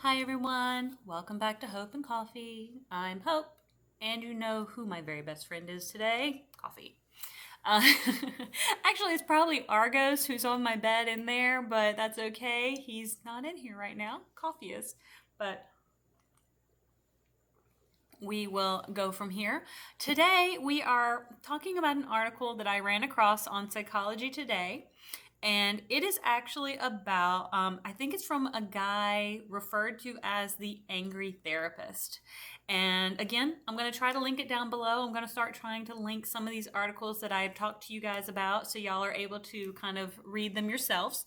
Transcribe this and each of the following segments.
Hi everyone, welcome back to Hope and Coffee. I'm Hope, and you know who my very best friend is today? Coffee. Uh, Actually, it's probably Argos who's on my bed in there, but that's okay. He's not in here right now. Coffee is. But we will go from here. Today, we are talking about an article that I ran across on Psychology Today. And it is actually about, I think it's from a guy referred to as the angry therapist. And again, I'm going to try to link it down below. I'm going to start trying to link some of these articles that I've talked to you guys about so y'all are able to kind of read them yourselves.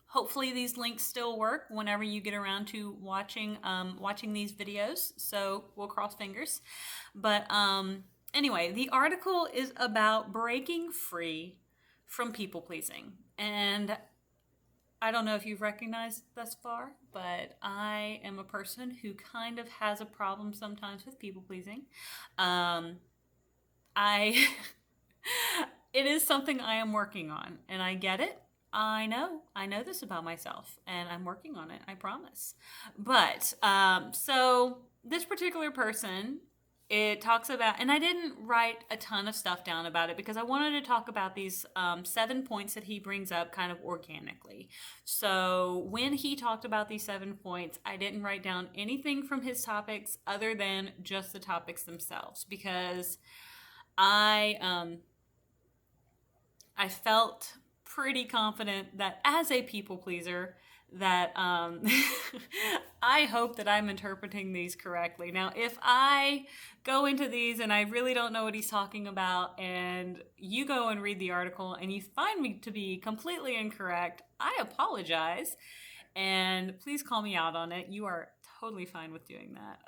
Hopefully these links still work whenever you get around to watching these videos. So we'll cross fingers. But anyway, the article is about breaking free from people pleasing. And I don't know if you've recognized thus far, but I am a person who kind of has a problem sometimes with people pleasing. Um, I it is something I am working on, and I get it. I know this about myself, and I'm working on it. I promise. But so this particular person, it talks about, and I didn't write a ton of stuff down about it because I wanted to talk about these 7 points that he brings up kind of organically. So when he talked about these 7 points, I didn't write down anything from his topics other than just the topics themselves because I I felt pretty confident that as a people pleaser, that I hope that I'm interpreting these correctly. Now, if I go into these and I really don't know what he's talking about, and you go and read the article and you find me to be completely incorrect, I apologize. And please call me out on it. You are totally fine with doing that.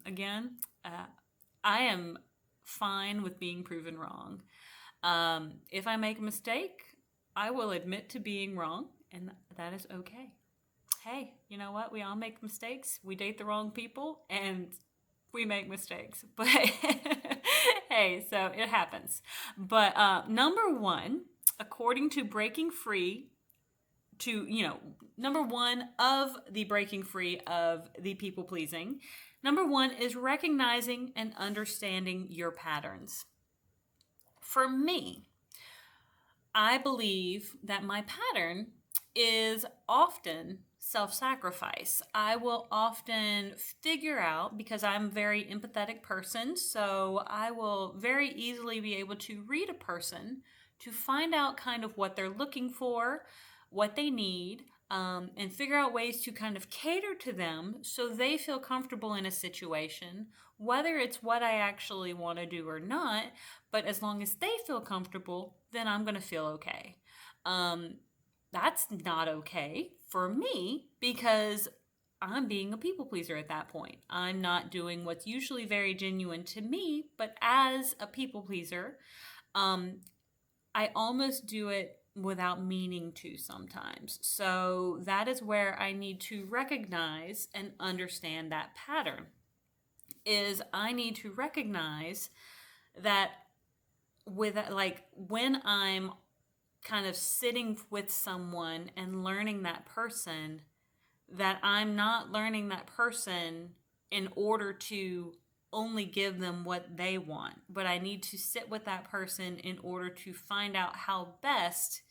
Again, I am fine with being proven wrong. If I make a mistake, I will admit to being wrong, and that is okay. Hey, you know what? We all make mistakes. We date the wrong people, and we make mistakes. But hey, so it happens. But number one, according to Breaking Free, number one of the breaking free of the people pleasing, number one is recognizing and understanding your patterns. For me, I believe that my pattern is often self sacrifice. I will often figure out, because I'm a very empathetic person, so I will very easily be able to read a person to find out kind of what they're looking for, what they need, and figure out ways to kind of cater to them so they feel comfortable in a situation, whether it's what I actually want to do or not. But as long as they feel comfortable, then I'm going to feel okay. Um, that's not okay for me because I'm being a people pleaser at that point. I'm not doing what's usually very genuine to me, but as a people pleaser, um, I almost do it without meaning to sometimes. So that is where I need to recognize and understand that pattern. Is I need to recognize that with like when I'm kind of sitting with someone and learning that person, that I'm not learning that person in order to only give them what they want, but I need to sit with that person in order to find out how best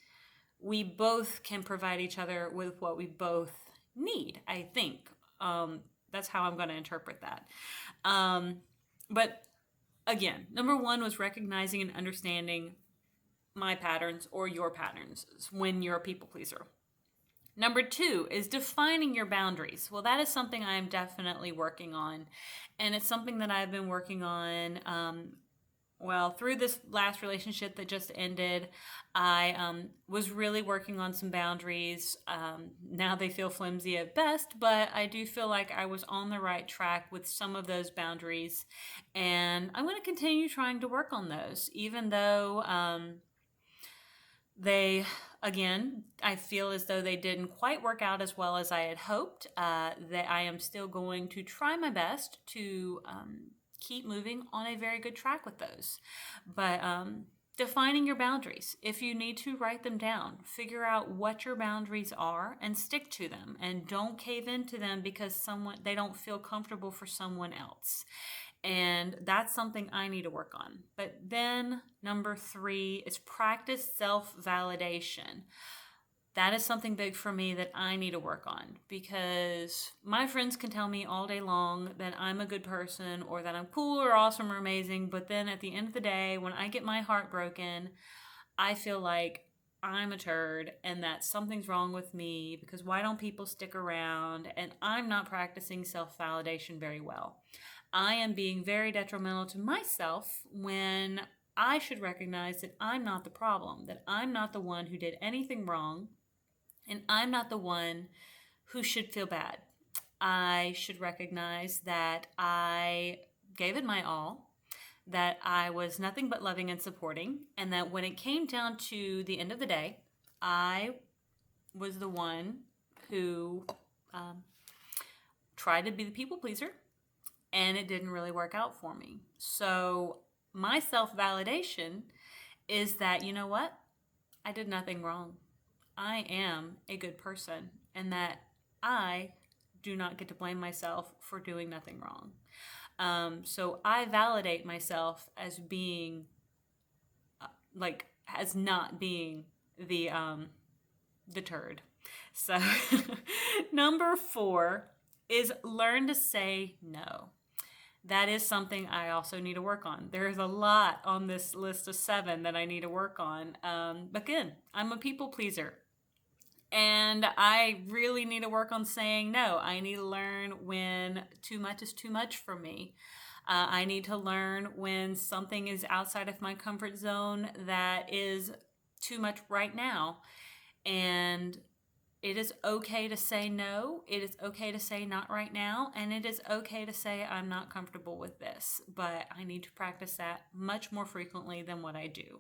we both can provide each other with what we both need, I think. That's how I'm going to interpret that. But again, number one was recognizing and understanding my patterns or your patterns when you're a people pleaser. Number two is defining your boundaries. Well, that is something I'm definitely working on. And it's something that I've been working on. Through this last relationship that just ended, I was really working on some boundaries. Now they feel flimsy at best, but I do feel like I was on the right track with some of those boundaries. And I'm going to continue trying to work on those, even though they, again, I feel as though they didn't quite work out as well as I had hoped. That I am still going to try my best to keep moving on a very good track with those. But Defining your boundaries. If you need to, write them down. Figure out what your boundaries are and stick to them. And don't cave into them because they don't feel comfortable for someone else. And that's something I need to work on. But then number 3 is practice self-validation. That is something big for me that I need to work on, because my friends can tell me all day long that I'm a good person or that I'm cool or awesome or amazing. But then at the end of the day, when I get my heart broken, I feel like I'm a turd and that something's wrong with me, because why don't people stick around? And I'm not practicing self-validation very well. I am being very detrimental to myself when I should recognize that I'm not the problem, that I'm not the one who did anything wrong, and I'm not the one who should feel bad. I should recognize that I gave it my all, that I was nothing but loving and supporting, and that when it came down to the end of the day, I was the one who tried to be the people pleaser, and it didn't really work out for me. So my self-validation is that, you know what? I did nothing wrong. I am a good person, and that I do not get to blame myself for doing nothing wrong. So I validate myself as being, as not being the turd. So number 4 is learn to say no. That is something I also need to work on. There's a lot on this list of 7 that I need to work on. But again, I'm a people pleaser. And I really need to work on saying no. I need to learn when too much is too much for me. I need to learn when something is outside of my comfort zone that is too much right now. And it is okay to say no. It is okay to say not right now. And it is okay to say I'm not comfortable with this. But I need to practice that much more frequently than what I do.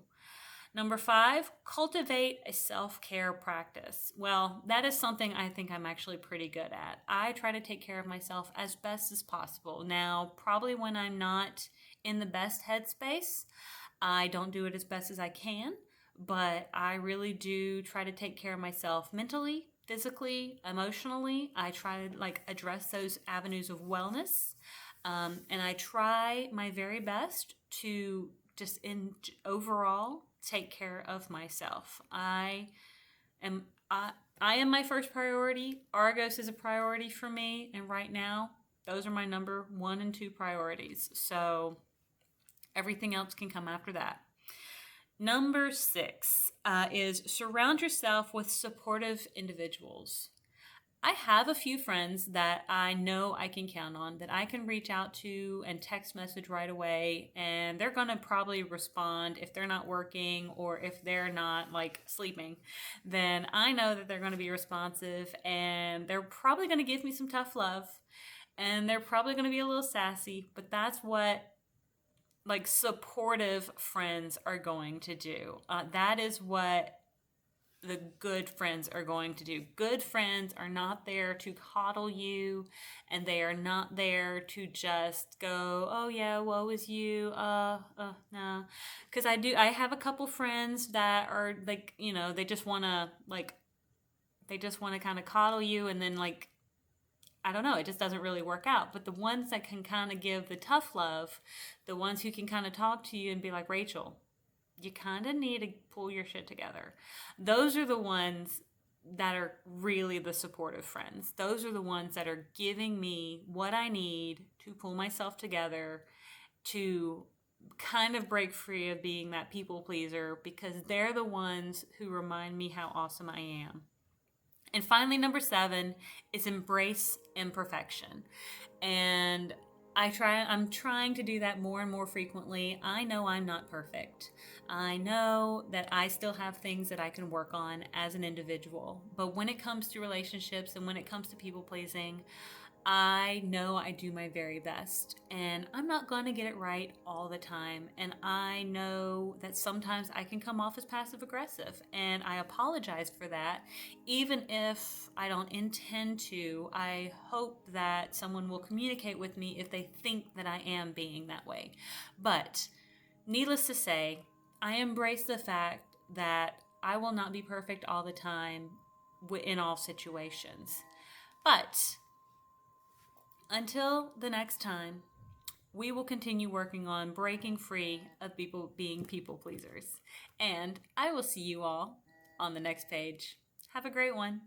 Number 5, cultivate a self-care practice. Well, that is something I think I'm actually pretty good at. I try to take care of myself as best as possible. Now, probably when I'm not in the best headspace, I don't do it as best as I can, but I really do try to take care of myself mentally, physically, emotionally. I try to address those avenues of wellness, and I try my very best to just overall take care of myself. I am my first priority. Argos is a priority for me, and right now those are my number 1 and 2 priorities. So everything else can come after that. Number 6 is surround yourself with supportive individuals. I have a few friends that I know I can count on, that I can reach out to and text message right away, and they're going to probably respond. If they're not working or if they're not sleeping, then I know that they're going to be responsive, and they're probably going to give me some tough love, and they're probably going to be a little sassy, but that's what supportive friends are going to do. That is what the good friends are going to do. Good friends are not there to coddle you, and they are not there to just go, oh yeah, woe is you, no. Because I have a couple friends that are they just want to kind of coddle you, and then I don't know, it just doesn't really work out. But the ones that can kind of give the tough love, the ones who can kind of talk to you and be like, Rachel, you kind of need to pull your shit together. Those are the ones that are really the supportive friends. Those are the ones that are giving me what I need to pull myself together, to kind of break free of being that people pleaser, because they're the ones who remind me how awesome I am. And finally, number 7 is embrace imperfection. And I'm trying to do that more and more frequently. I know I'm not perfect. I know that I still have things that I can work on as an individual. But when it comes to relationships and when it comes to people pleasing, I know I do my very best, and I'm not going to get it right all the time. And I know that sometimes I can come off as passive aggressive, and I apologize for that. Even if I don't intend to, I hope that someone will communicate with me if they think that I am being that way. But needless to say, I embrace the fact that I will not be perfect all the time in all situations. But until the next time, we will continue working on breaking free of people being people pleasers. And I will see you all on the next page. Have a great one.